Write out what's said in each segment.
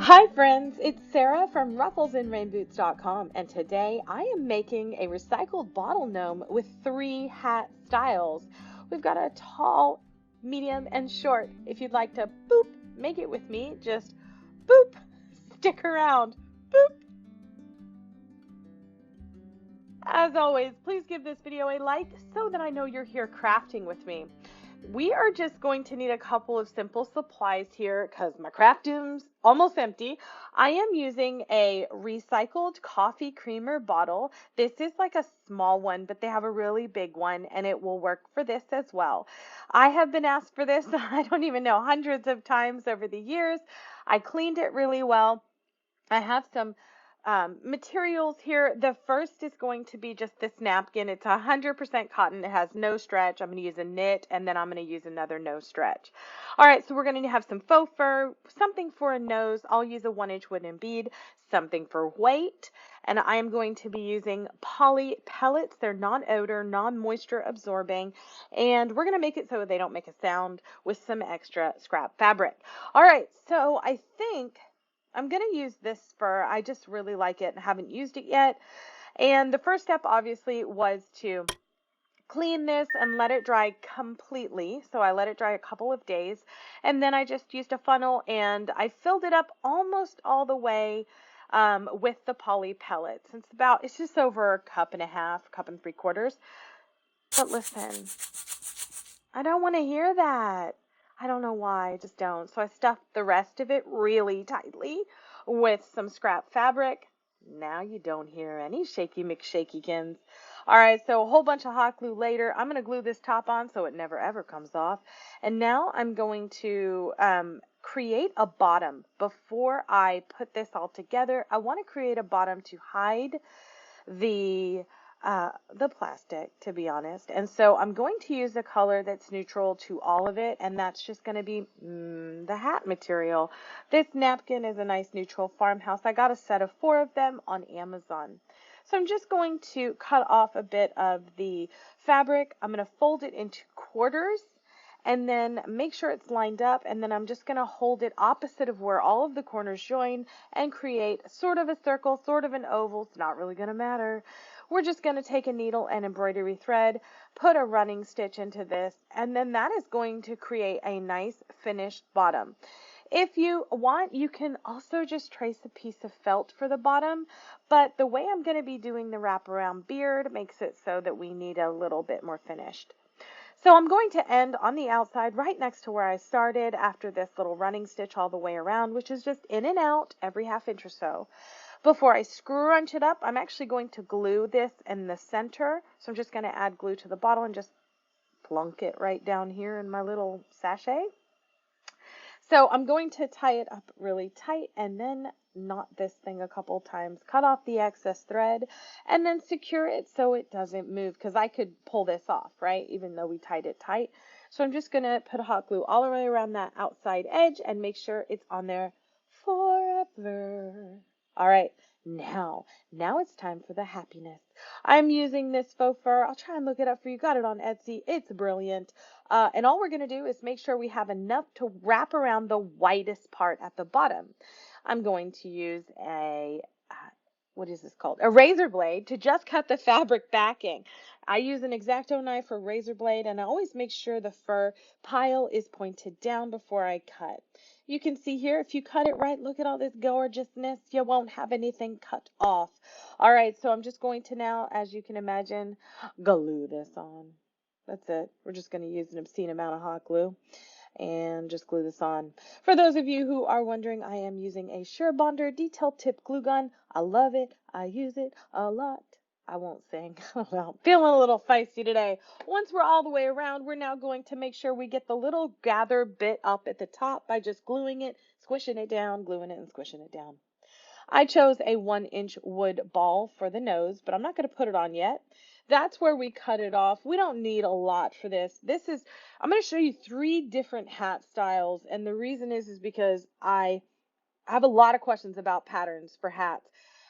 Hi friends, it's Sarah from rufflesandrainboots.com, and today I am making a recycled bottle gnome with 3 hat styles. We've got a tall, medium, and short. If you'd like to boop, make it with me, just boop, stick around, boop. As always, please give this video a like so that I know you're here crafting with me. We are just going to need a couple of simple supplies here because my craft room's almost empty. I am using a recycled coffee creamer bottle. This is like a small one, but they have a really big one and it will work for this as well. I have been asked for this, I don't even know, hundreds of times over the years. I cleaned it really well. I have some materials here. The first is going to be just this napkin. It's 100% cotton. It has no stretch. I'm going to use a knit, and then I'm going to use another no stretch. All right, so we're going to have some faux fur, something for a nose. I'll use a 1-inch wooden bead, something for weight, and I am going to be using poly pellets. They're non-odor, non-moisture absorbing, and we're going to make it so they don't make a sound with some extra scrap fabric. All right, so I think I'm going to use this fur. I just really like it and haven't used it yet. And the first step obviously was to clean this and let it dry completely. So I let it dry a couple of days. And then I just used a funnel and I filled it up almost all the way with the poly pellets. It's just over a cup and a half, cup and 3/4. But listen, I don't want to hear that. I don't know why, I just don't. So I stuffed the rest of it really tightly with some scrap fabric. Now you don't hear any shaky McShakykins. All right, so a whole bunch of hot glue later. I'm going to glue this top on so it never ever comes off. And now I'm going to create a bottom. Before I put this all together, I want to create a bottom to hide the plastic, to be honest. And so I'm going to use a color that's neutral to all of it, and that's just going to be the hat material. This napkin is a nice neutral farmhouse. I got a set of 4 of them on Amazon. So I'm just going to cut off a bit of the fabric. I'm going to fold it into quarters and then make sure it's lined up, and then I'm just going to hold it opposite of where all of the corners join and create sort of a circle, sort of an oval. It's not really going to matter. We're just going to take a needle and embroidery thread, put a running stitch into this, and then that is going to create a nice finished bottom. If you want, you can also just trace a piece of felt for the bottom, but the way I'm going to be doing the wraparound beard makes it so that we need a little bit more finished. So I'm going to end on the outside right next to where I started after this little running stitch all the way around, which is just in and out every ½ inch or so. Before I scrunch it up, I'm actually going to glue this in the center. So I'm just going to add glue to the bottle and just plunk it right down here in my little sachet. So I'm going to tie it up really tight and then knot this thing a couple times, cut off the excess thread, and then secure it so it doesn't move, because I could pull this off, right, even though we tied it tight. So I'm just going to put hot glue all the way around that outside edge and make sure it's on there forever. All right, now it's time for the happiness. I'm using this faux fur. I'll try and look it up for you. Got it on Etsy. It's brilliant. And all we're going to do is make sure we have enough to wrap around the whitest part at the bottom. I'm going to use what is this called? A razor blade to just cut the fabric backing. I use an X-Acto knife for razor blade, and I always make sure the fur pile is pointed down before I cut. You can see here, if you cut it right, look at all this gorgeousness. You won't have anything cut off. All right, so I'm just going to now, as you can imagine, glue this on. That's it. We're just going to use an obscene amount of hot glue and just glue this on. For those of you who are wondering, I am using a Surebonder detail tip glue gun. I love it. I use it a lot. I won't sing. Well, feeling a little feisty today. Once we're all the way around, we're now going to make sure we get the little gather bit up at the top by just gluing it, squishing it down, gluing it, and squishing it down. I chose a 1-inch wood ball for the nose, but I'm not going to put it on yet. That's where we cut it off. We don't need a lot for this. I'm going to show you 3 different hat styles, and the reason is because I have a lot of questions about patterns for hats.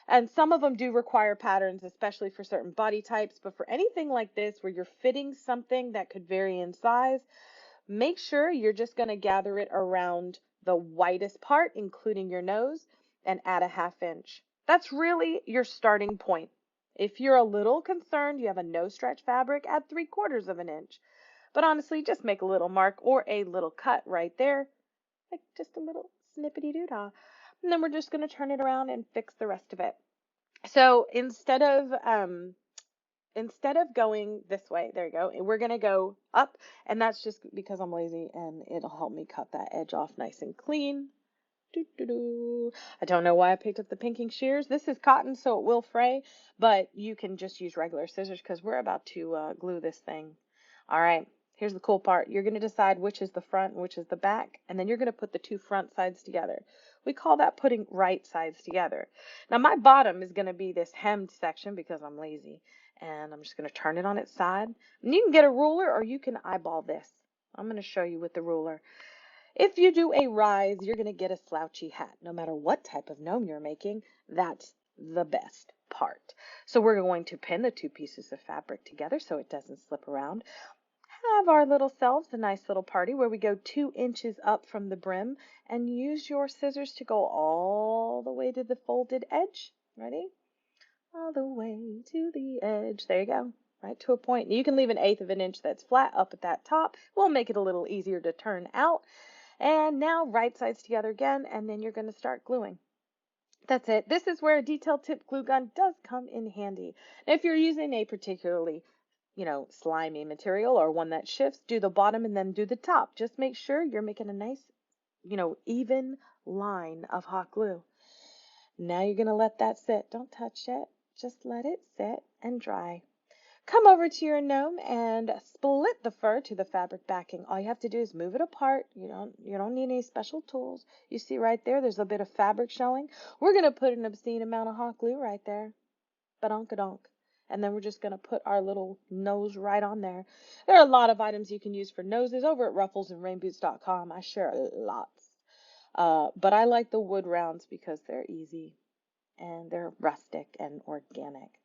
And some of them do require patterns, especially for certain body types. But for anything like this, where you're fitting something that could vary in size, make sure you're just going to gather it around the widest part, including your nose, and add a 1/2 inch. That's really your starting point. If you're a little concerned you have a no stretch fabric, add 3/4 of an inch. But honestly, just make a little mark or a little cut right there, like just a little snippety doo-dah. And then we're just going to turn it around and fix the rest of it. So instead of going this way, there you go, we're going to go up, and that's just because I'm lazy and it'll help me cut that edge off nice and clean. I don't know why I picked up the pinking shears. This is cotton, so it will fray, but you can just use regular scissors because we're about to glue this thing. All right, here's the cool part. You're going to decide which is the front and which is the back, and then you're going to put the two front sides together. We call that putting right sides together. Now, my bottom is going to be this hemmed section because I'm lazy, and I'm just going to turn it on its side. And you can get a ruler or you can eyeball this. I'm going to show you with the ruler. If you do a rise, you're going to get a slouchy hat. No matter what type of gnome you're making, that's the best part. So we're going to pin the two pieces of fabric together so it doesn't slip around. Have our little selves a nice little party where we go 2 inches up from the brim and use your scissors to go all the way to the folded edge. Ready? All the way to the edge. There you go. Right to a point. You can leave an 1/8 of an inch that's flat up at that top. We'll make it a little easier to turn out. And now right sides together again, and then you're going to start gluing. That's it. This is where a detail tip glue gun does come in handy. Now, if you're using a particularly, slimy material or one that shifts, do the bottom and then do the top. Just make sure you're making a nice, even line of hot glue. Now you're going to let that sit. Don't touch it. Just let it sit and dry. Come over to your gnome and split the fur to the fabric backing. All you have to do is move it apart. You don't need any special tools. You see right there's a bit of fabric showing. We're going to put an obscene amount of hot glue right there. Badonka-donk. And then we're just going to put our little nose right on there. There are a lot of items you can use for noses over at rufflesandrainboots.com. I share lots. But I like the wood rounds because they're easy and they're rustic and organic.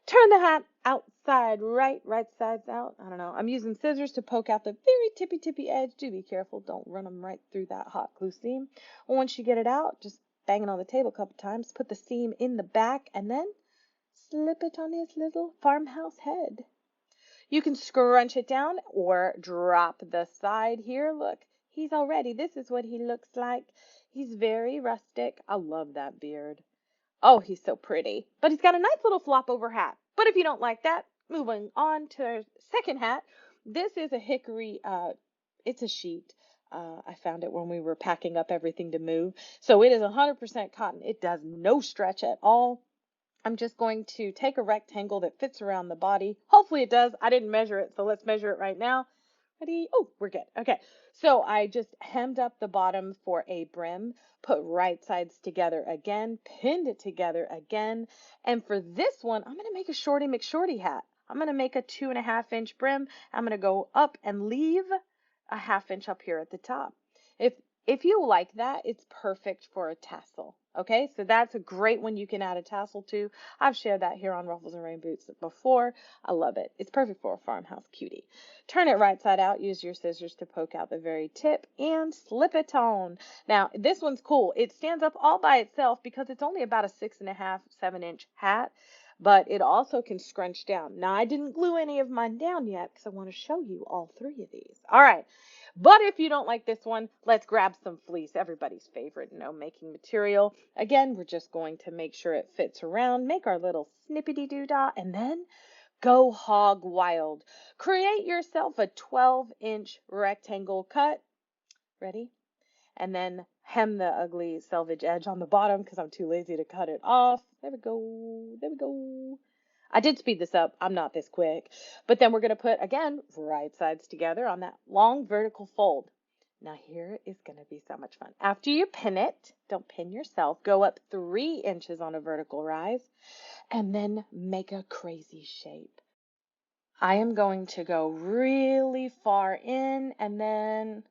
Turn the hat outside right sides out. I don't know. I'm using scissors to poke out the very tippy edge. Do be careful. Don't run them right through that hot glue seam. Once you get it out, just bang it on the table a couple times. Put the seam in the back and then slip it on his little farmhouse head. You can scrunch it down or drop the side here. Look, he's all ready. This is what he looks like. He's very rustic. I love that beard. Oh, he's so pretty. But he's got a nice little flop over hat. But if you don't like that, moving on to our second hat. This is a hickory, it's a sheet. I found it when we were packing up everything to move. So it is 100% cotton. It does no stretch at all. I'm just going to take a rectangle that fits around the body. Hopefully it does. I didn't measure it, so let's measure it right now. Ready? Oh, we're good. Okay. So I just hemmed up the bottom for a brim, put right sides together again, pinned it together again. And for this one, I'm going to make a Shorty McShorty hat. I'm going to make a 2.5 inch brim. I'm going to go up and leave a 1/2 inch up here at the top. If you like that, it's perfect for a tassel. Okay, so that's a great one you can add a tassel to. I've shared that here on Ruffles and Rain Boots before. I love it. It's perfect for a farmhouse cutie. Turn it right side out. Use your scissors to poke out the very tip and slip it on. Now, this one's cool. It stands up all by itself because it's only about a 6.5, 7-inch hat, but it also can scrunch down. Now, I didn't glue any of mine down yet because I want to show you all 3 of these. All right. But if you don't like this one, let's grab some fleece, everybody's favorite gnome making material. Again, we're just going to make sure it fits around, make our little snippety doo-dah, and then go hog wild. Create yourself a 12-inch rectangle cut. Ready? And then hem the ugly selvage edge on the bottom because I'm too lazy to cut it off. There we go. There we go. I did speed this up. I'm not this quick. But then we're going to put, again, right sides together on that long vertical fold. Now here is going to be so much fun. After you pin it, don't pin yourself, go up 3 inches on a vertical rise and then make a crazy shape. I am going to go really far in and then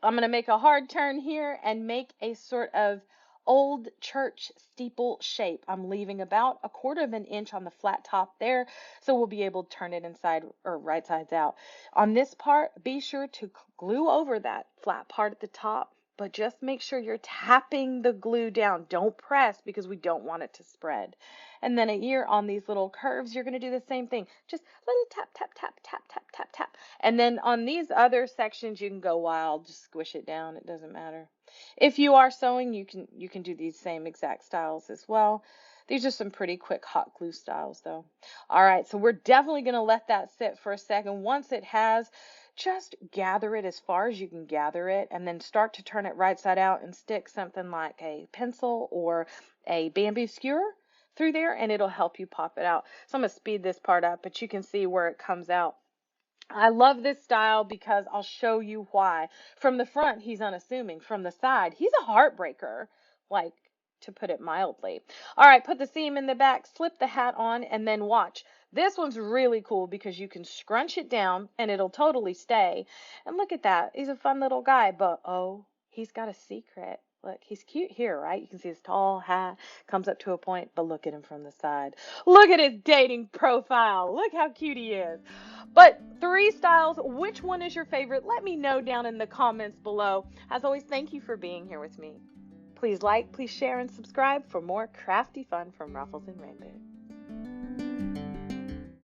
I'm going to make a hard turn here and make a sort of old church steeple shape. I'm leaving about 1/4 of an inch on the flat top there, so we'll be able to turn it inside or right sides out. On this part, be sure to glue over that flat part at the top but just make sure you're tapping the glue down. Don't press because we don't want it to spread. And then here on these little curves, you're going to do the same thing. Just little tap, tap, tap, tap, tap, tap, tap. And then on these other sections, you can go wild. Just squish it down. It doesn't matter. If you are sewing, you can do these same exact styles as well. These are some pretty quick hot glue styles though. All right, so we're definitely going to let that sit for a second. Once it has, just gather it as far as you can gather it and then start to turn it right side out and stick something like a pencil or a bamboo skewer through there and it'll help you pop it out. So I'm going to speed this part up, but you can see where it comes out. I love this style because I'll show you why. From the front, he's unassuming. From the side, he's a heartbreaker, like, to put it mildly. All right, put the seam in the back, slip the hat on, and then watch. This one's really cool because you can scrunch it down and it'll totally stay. And look at that. He's a fun little guy, but oh, he's got a secret. Look, he's cute here, right? You can see his tall hat comes up to a point, but look at him from the side. Look at his dating profile. Look how cute he is. But 3 styles, which one is your favorite? Let me know down in the comments below. As always, thank you for being here with me. Please like, please share, and subscribe for more crafty fun from Ruffles and Rainbow.